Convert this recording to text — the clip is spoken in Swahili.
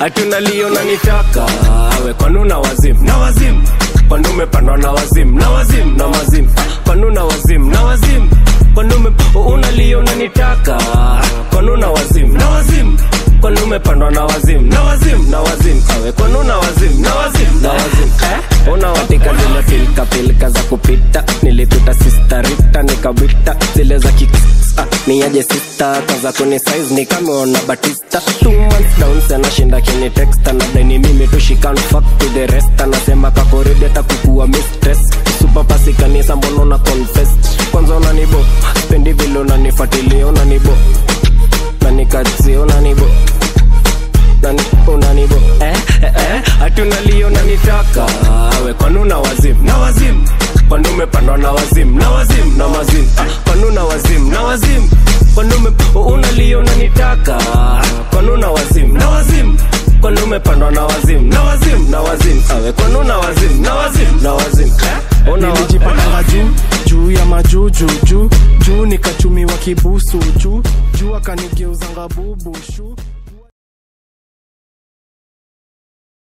Atuna lio na nitaka awe kwanuna wazim na wazim kwanume pandwa na wazim na wazim na mazim kwanuna wazim na wazim kwanume una lio na nitaka kwanuna wazim na wazim kwanume pandwa na wazim na wazim na wazim awe kwanuna wazim na wazim na wazim una watika zile pilka za kupita nilipita sisterita nikawita zile za ni aje sister kaza kuni size ni kameona Batista 2 months down sana shinda kini text na deni mimi tu she can't fuck to the rest anasema kakoridi atakuwa mistress super pasi kanisa mbono na confess kwanza unanibo spendi vile unanifuatilia unanibo na nikatsi unanibo unanibo atuna lio na nitaka awe kwanuna wazim na wazim kwanume pandwa na wazim na wazim na mazim kwanuna wazim na wazim kwanume una lio na nitaka kwanuna wazim na wazim kwanume pandwa na wazim na wazim na wazim awe kwanuna wazim na wazim na wazim nilijipanga juu ya majuju juu nikachumiwa kibusu juu akanigeuzanga bubu shu